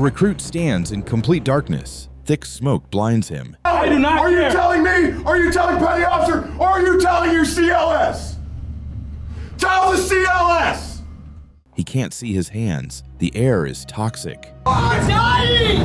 recruit stands in complete darkness. Thick smoke blinds him. I do not care. Are you telling me? Are you telling Petty Officer? Or are you telling your CLS? Tell the CLS! He can't see his hands. The air is toxic. I'm dying!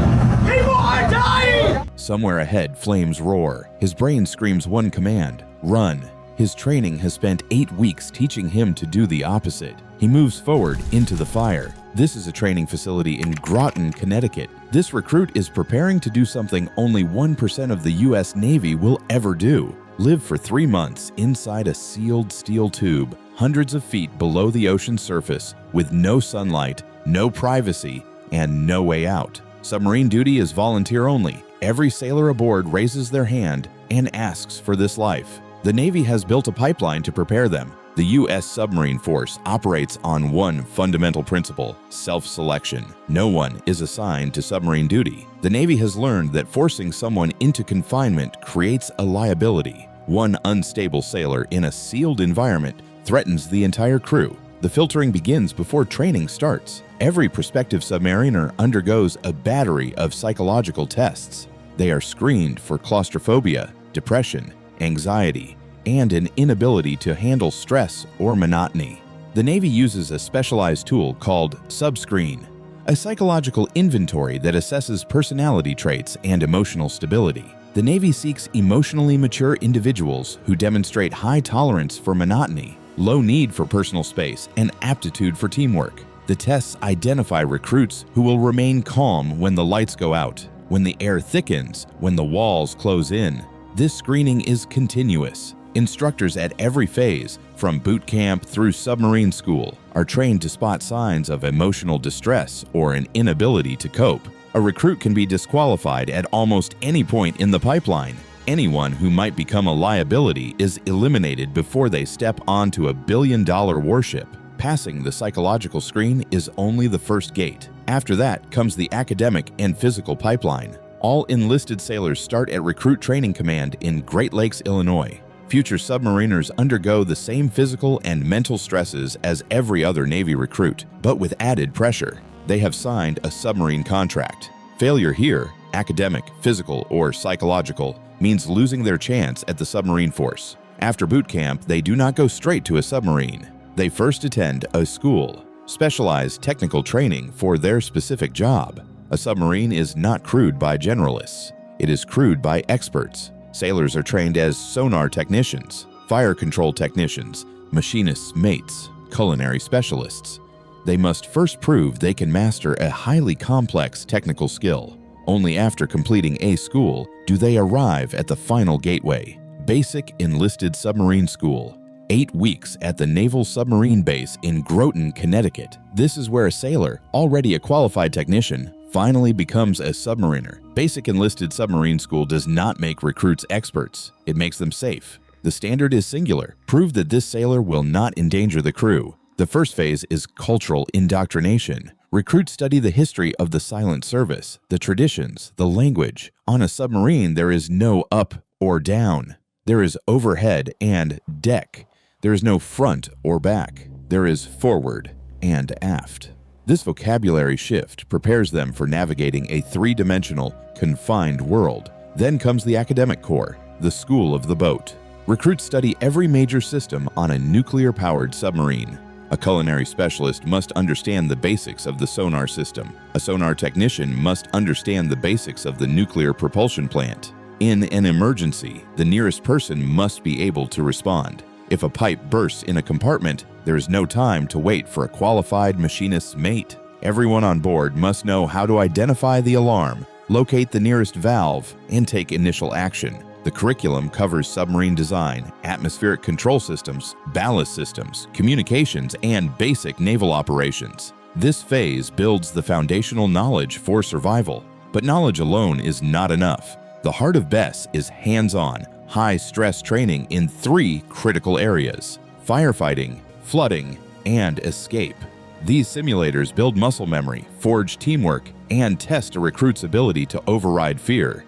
People are dying! Somewhere ahead, flames roar. His brain screams one command: run. His training has spent 8 weeks teaching him to do the opposite. He moves forward into the fire. This is a training facility in Groton, Connecticut. This recruit is preparing to do something only 1% of the U.S. Navy will ever do: live for 3 months inside a sealed steel tube, hundreds of feet below the ocean surface, with no sunlight, no privacy, and no way out. Submarine duty is volunteer only. Every sailor aboard raises their hand and asks for this life. The Navy has built a pipeline to prepare them. The U.S. Submarine Force operates on one fundamental principle: self-selection. No one is assigned to submarine duty. The Navy has learned that forcing someone into confinement creates a liability. One unstable sailor in a sealed environment threatens the entire crew. The filtering begins before training starts. Every prospective submariner undergoes a battery of psychological tests. They are screened for claustrophobia, depression, anxiety, and an inability to handle stress or monotony. The Navy uses a specialized tool called Subscreen, a psychological inventory that assesses personality traits and emotional stability. The Navy seeks emotionally mature individuals who demonstrate high tolerance for monotony, low need for personal space, and aptitude for teamwork. The tests identify recruits who will remain calm when the lights go out, when the air thickens, when the walls close in. This screening is continuous. Instructors at every phase, from boot camp through submarine school, are trained to spot signs of emotional distress or an inability to cope. A recruit can be disqualified at almost any point in the pipeline. Anyone who might become a liability is eliminated before they step onto a billion-dollar warship. Passing the psychological screen is only the first gate. After that comes the academic and physical pipeline. All enlisted sailors start at Recruit Training Command in Great Lakes, Illinois. Future submariners undergo the same physical and mental stresses as every other Navy recruit, but with added pressure. They have signed a submarine contract. Failure here, academic, physical, or psychological, means losing their chance at the submarine force. After boot camp, they do not go straight to a submarine. They first attend a school, specialized technical training for their specific job. A submarine is not crewed by generalists. It is crewed by experts. Sailors are trained as sonar technicians, fire control technicians, machinists' mates, culinary specialists. They must first prove they can master a highly complex technical skill. Only after completing a school do they arrive at the final gateway, Basic Enlisted Submarine School. 8 weeks at the Naval Submarine Base in Groton, Connecticut. This is where a sailor, already a qualified technician, finally becomes a submariner. Basic Enlisted Submarine School does not make recruits experts. It makes them safe. The standard is singular: prove that this sailor will not endanger the crew. The first phase is cultural indoctrination. Recruits study the history of the silent service, the traditions, the language. On a submarine, there is no up or down. There is overhead and deck. There is no front or back. There is forward and aft. This vocabulary shift prepares them for navigating a three-dimensional, confined world. Then comes the academic core, the school of the boat. Recruits study every major system on a nuclear-powered submarine. A culinary specialist must understand the basics of the sonar system. A sonar technician must understand the basics of the nuclear propulsion plant. In an emergency, the nearest person must be able to respond. If a pipe bursts in a compartment, there is no time to wait for a qualified machinist's mate. Everyone on board must know how to identify the alarm, locate the nearest valve, and take initial action. The curriculum covers submarine design, atmospheric control systems, ballast systems, communications, and basic naval operations. This phase builds the foundational knowledge for survival. But knowledge alone is not enough. The heart of BESS is hands-on, high-stress training in 3 critical areas: firefighting, flooding, and escape. These simulators build muscle memory, forge teamwork, and test a recruit's ability to override fear.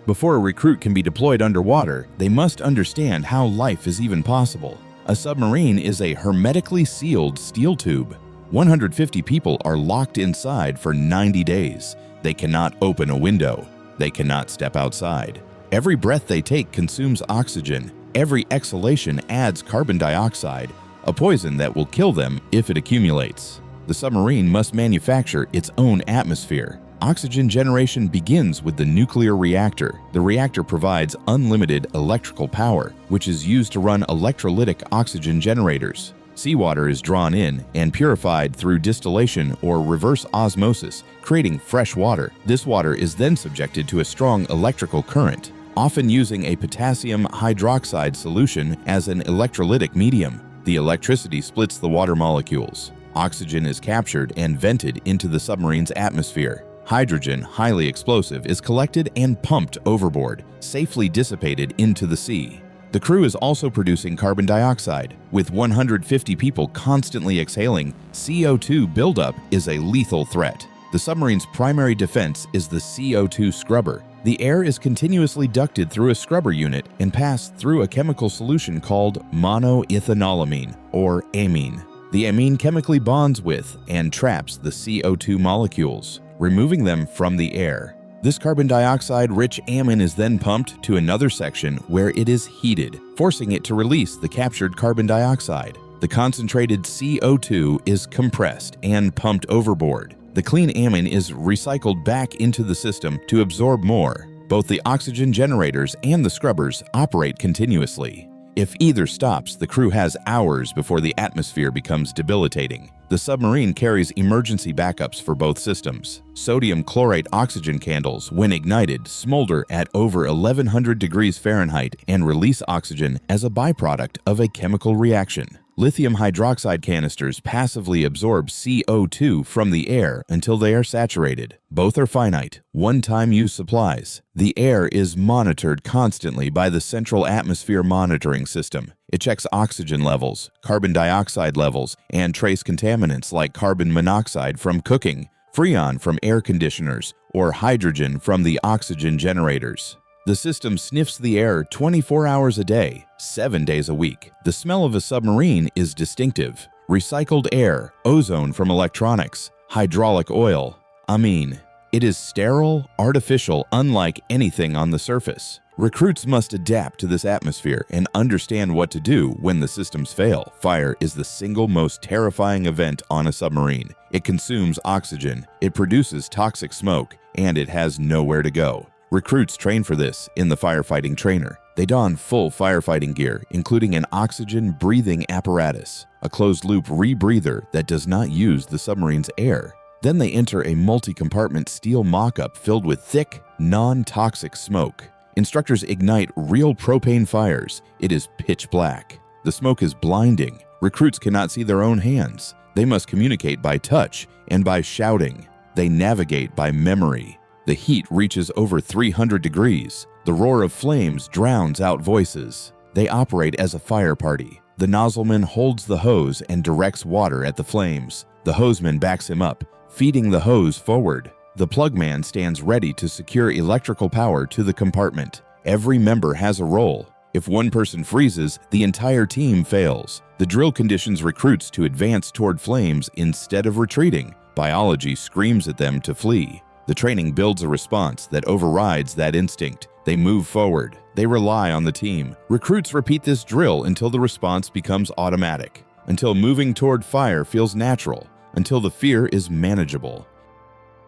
Before a recruit can be deployed underwater, they must understand how life is even possible. A submarine is a hermetically sealed steel tube. 150 people are locked inside for 90 days. They cannot open a window. They cannot step outside. Every breath they take consumes oxygen. Every exhalation adds carbon dioxide, a poison that will kill them if it accumulates. The submarine must manufacture its own atmosphere. Oxygen generation begins with the nuclear reactor. The reactor provides unlimited electrical power, which is used to run electrolytic oxygen generators. Seawater is drawn in and purified through distillation or reverse osmosis, creating fresh water. This water is then subjected to a strong electrical current, often using a potassium hydroxide solution as an electrolytic medium. The electricity splits the water molecules. Oxygen is captured and vented into the submarine's atmosphere. Hydrogen, highly explosive, is collected and pumped overboard, safely dissipated into the sea. The crew is also producing carbon dioxide. With 150 people constantly exhaling, CO2 buildup is a lethal threat. The submarine's primary defense is the CO2 scrubber. The air is continuously ducted through a scrubber unit and passed through a chemical solution called monoethanolamine, or amine. The amine chemically bonds with and traps the CO2 molecules, removing them from the air. This carbon dioxide-rich amine is then pumped to another section where it is heated, forcing it to release the captured carbon dioxide. The concentrated CO2 is compressed and pumped overboard. The clean amine is recycled back into the system to absorb more. Both the oxygen generators and the scrubbers operate continuously. If either stops, the crew has hours before the atmosphere becomes debilitating. The submarine carries emergency backups for both systems. Sodium chlorate oxygen candles, when ignited, smolder at over 1100 degrees Fahrenheit and release oxygen as a byproduct of a chemical reaction. Lithium hydroxide canisters passively absorb CO2 from the air until they are saturated. Both are finite, one-time use supplies. The air is monitored constantly by the Central Atmosphere Monitoring System. It checks oxygen levels, carbon dioxide levels, and trace contaminants like carbon monoxide from cooking, freon from air conditioners, or hydrogen from the oxygen generators. The system sniffs the air 24 hours a day, 7 days a week. The smell of a submarine is distinctive. Recycled air, ozone from electronics, hydraulic oil, amine. It is sterile, artificial, unlike anything on the surface. Recruits must adapt to this atmosphere and understand what to do when the systems fail. Fire is the single most terrifying event on a submarine. It consumes oxygen, it produces toxic smoke, and it has nowhere to go. Recruits train for this in the firefighting trainer. They don full firefighting gear, including an oxygen-breathing apparatus, a closed-loop rebreather that does not use the submarine's air. Then they enter a multi-compartment steel mock-up filled with thick, non-toxic smoke. Instructors ignite real propane fires. It is pitch black. The smoke is blinding. Recruits cannot see their own hands. They must communicate by touch and by shouting. They navigate by memory. The heat reaches over 300 degrees. The roar of flames drowns out voices. They operate as a fire party. The nozzleman holds the hose and directs water at the flames. The hoseman backs him up, feeding the hose forward. The plugman stands ready to secure electrical power to the compartment. Every member has a role. If one person freezes, the entire team fails. The drill conditions recruits to advance toward flames instead of retreating. Biology screams at them to flee. The training builds a response that overrides that instinct. They move forward. They rely on the team. Recruits repeat this drill until the response becomes automatic, until moving toward fire feels natural, until the fear is manageable.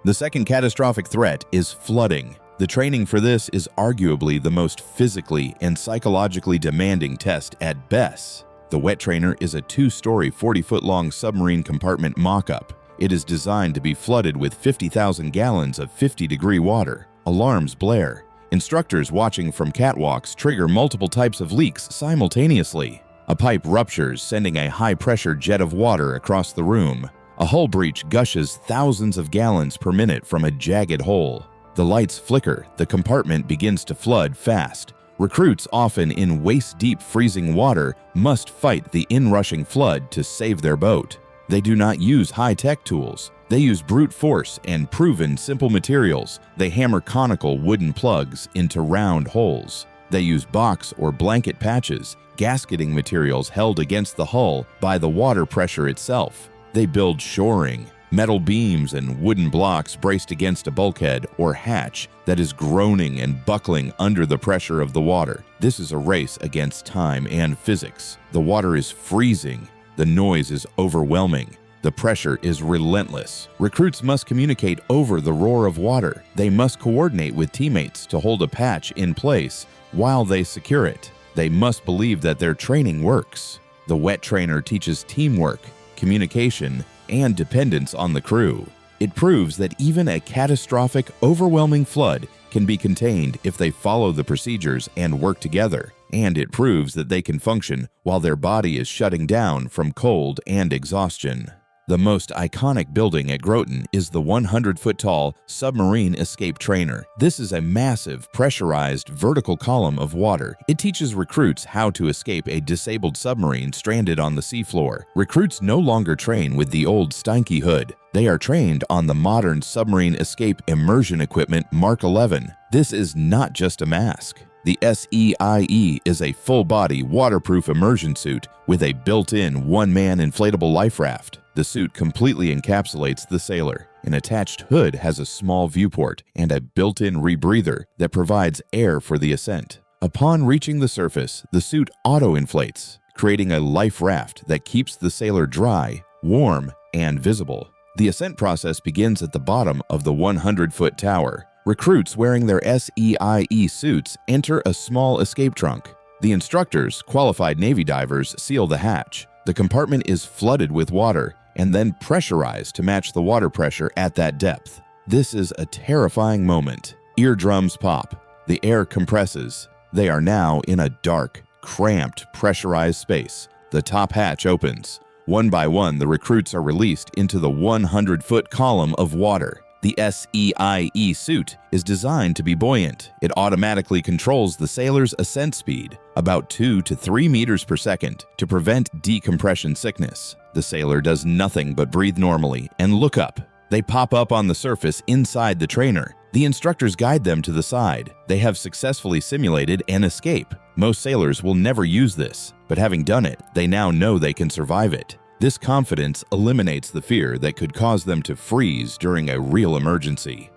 The second catastrophic threat is flooding. The training for this is arguably the most physically and psychologically demanding test at best. The wet trainer is a 2-story, 40-foot-long submarine compartment mock-up. It is designed to be flooded with 50,000 gallons of 50-degree water. Alarms blare. Instructors watching from catwalks trigger multiple types of leaks simultaneously. A pipe ruptures, sending a high-pressure jet of water across the room. A hull breach gushes thousands of gallons per minute from a jagged hole. The lights flicker. The compartment begins to flood fast. Recruits, often in waist-deep freezing water, must fight the inrushing flood to save their boat. They do not use high-tech tools. They use brute force and proven simple materials. They hammer conical wooden plugs into round holes. They use box or blanket patches, gasketing materials held against the hull by the water pressure itself. They build shoring, metal beams and wooden blocks braced against a bulkhead or hatch that is groaning and buckling under the pressure of the water. This is a race against time and physics. The water is freezing. The noise is overwhelming. The pressure is relentless. Recruits must communicate over the roar of water. They must coordinate with teammates to hold a patch in place while they secure it. They must believe that their training works. The wet trainer teaches teamwork, communication, and dependence on the crew. It proves that even a catastrophic, overwhelming flood can be contained if they follow the procedures and work together. And it proves that they can function while their body is shutting down from cold and exhaustion. The most iconic building at Groton is the 100-foot-tall Submarine Escape Trainer. This is a massive, pressurized, vertical column of water. It teaches recruits how to escape a disabled submarine stranded on the seafloor. Recruits no longer train with the old Steinke hood. They are trained on the modern Submarine Escape Immersion Equipment Mark 11. This is not just a mask. The SEIE is a full-body, waterproof immersion suit with a built-in one-man inflatable life raft. The suit completely encapsulates the sailor. An attached hood has a small viewport and a built-in rebreather that provides air for the ascent. Upon reaching the surface, the suit auto-inflates, creating a life raft that keeps the sailor dry, warm, and visible. The ascent process begins at the bottom of the 100-foot tower. Recruits wearing their SEIE suits enter a small escape trunk. The instructors, qualified Navy divers, seal the hatch. The compartment is flooded with water and then pressurized to match the water pressure at that depth. This is a terrifying moment. Eardrums pop. The air compresses. They are now in a dark, cramped, pressurized space. The top hatch opens. One by one, the recruits are released into the 100-foot column of water. The SEIE suit is designed to be buoyant. It automatically controls the sailor's ascent speed, about 2 to 3 meters per second, to prevent decompression sickness. The sailor does nothing but breathe normally and look up. They pop up on the surface inside the trainer. The instructors guide them to the side. They have successfully simulated an escape. Most sailors will never use this, but having done it, they now know they can survive it. This confidence eliminates the fear that could cause them to freeze during a real emergency.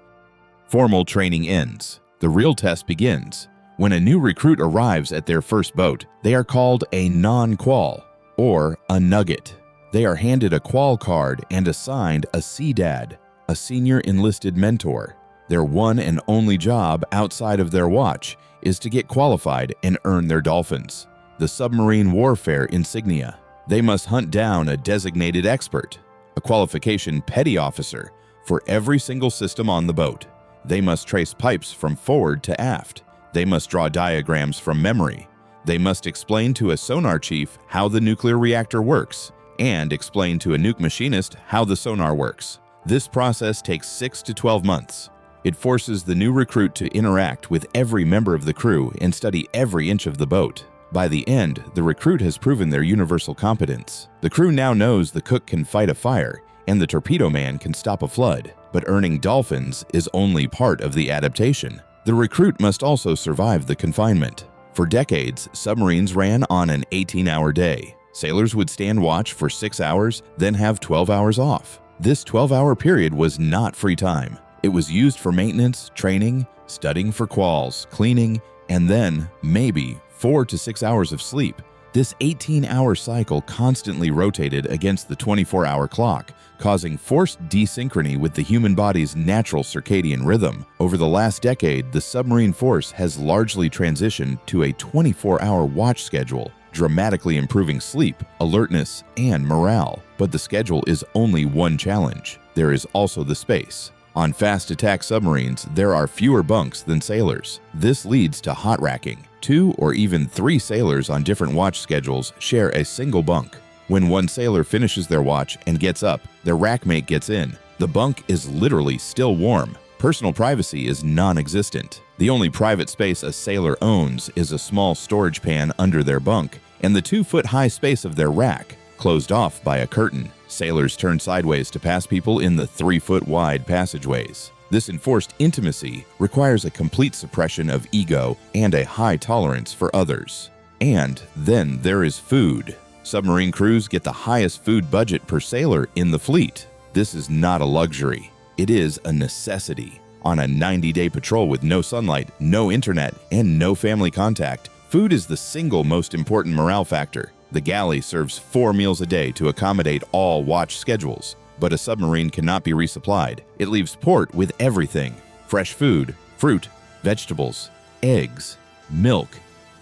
Formal training ends. The real test begins. When a new recruit arrives at their first boat, they are called a non-qual, or a nugget. They are handed a qual card and assigned a CDAD, a senior enlisted mentor. Their one and only job outside of their watch is to get qualified and earn their dolphins, the submarine warfare insignia. They must hunt down a designated expert, a qualification petty officer, for every single system on the boat. They must trace pipes from forward to aft. They must draw diagrams from memory. They must explain to a sonar chief how the nuclear reactor works, and explain to a nuke machinist how the sonar works. This process takes 6 to 12 months. It forces the new recruit to interact with every member of the crew and study every inch of the boat. By the end, the recruit has proven their universal competence. The crew now knows the cook can fight a fire and the torpedo man can stop a flood, but earning dolphins is only part of the adaptation. The recruit must also survive the confinement. For decades, submarines ran on an 18-hour day. Sailors would stand watch for 6 hours, then have 12 hours off. This 12-hour period was not free time. It was used for maintenance, training, studying for quals, cleaning, and then, maybe, 4 to 6 hours of sleep. This 18-hour cycle constantly rotated against the 24-hour clock, causing forced desynchrony with the human body's natural circadian rhythm. Over the last decade, the submarine force has largely transitioned to a 24-hour watch schedule, dramatically improving sleep, alertness, and morale. But the schedule is only one challenge. There is also the space. On fast attack submarines, there are fewer bunks than sailors. This leads to hot racking. 2 or even 3 sailors on different watch schedules share a single bunk. When one sailor finishes their watch and gets up, their rackmate gets in. The bunk is literally still warm. Personal privacy is non-existent. The only private space a sailor owns is a small storage pan under their bunk and the 2-foot-high space of their rack, closed off by a curtain. Sailors turn sideways to pass people in the 3-foot-wide passageways. This enforced intimacy requires a complete suppression of ego and a high tolerance for others. And then there is food. Submarine crews get the highest food budget per sailor in the fleet. This is not a luxury. It is a necessity. On a 90-day patrol with no sunlight, no internet, and no family contact, food is the single most important morale factor. The galley serves 4 meals a day to accommodate all watch schedules, but a submarine cannot be resupplied. It leaves port with everything. Fresh food, fruit, vegetables, eggs, milk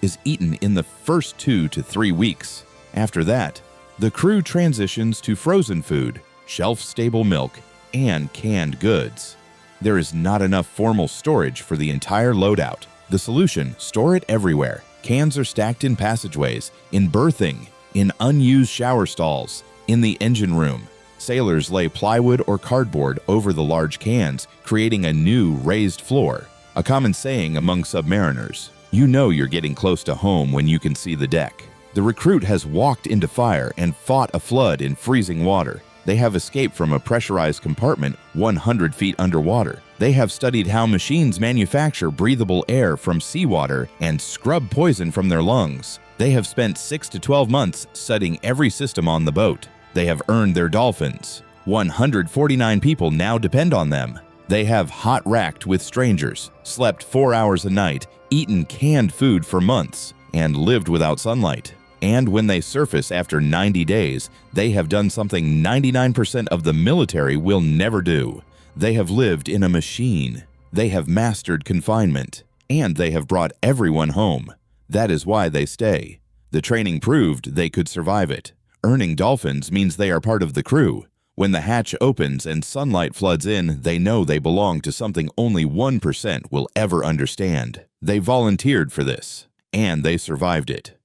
is eaten in the first 2 to 3 weeks. After that, the crew transitions to frozen food, shelf-stable milk, and canned goods. There is not enough formal storage for the entire loadout. The solution: store it everywhere. Cans are stacked in passageways, in berthing, in unused shower stalls, in the engine room. Sailors lay plywood or cardboard over the large cans, creating a new raised floor. A common saying among submariners: you know you're getting close to home when you can see the deck. The recruit has walked into fire and fought a flood in freezing water. They have escaped from a pressurized compartment 100 feet underwater. They have studied how machines manufacture breathable air from seawater and scrub poison from their lungs. They have spent 6 to 12 months studying every system on the boat. They have earned their dolphins. 149 people now depend on them. They have hot-racked with strangers, slept 4 hours a night, eaten canned food for months, and lived without sunlight. And when they surface after 90 days, they have done something 99% of the military will never do. They have lived in a machine. They have mastered confinement. And they have brought everyone home. That is why they stay. The training proved they could survive it. Earning dolphins means they are part of the crew. When the hatch opens and sunlight floods in, they know they belong to something only 1% will ever understand. They volunteered for this, and they survived it.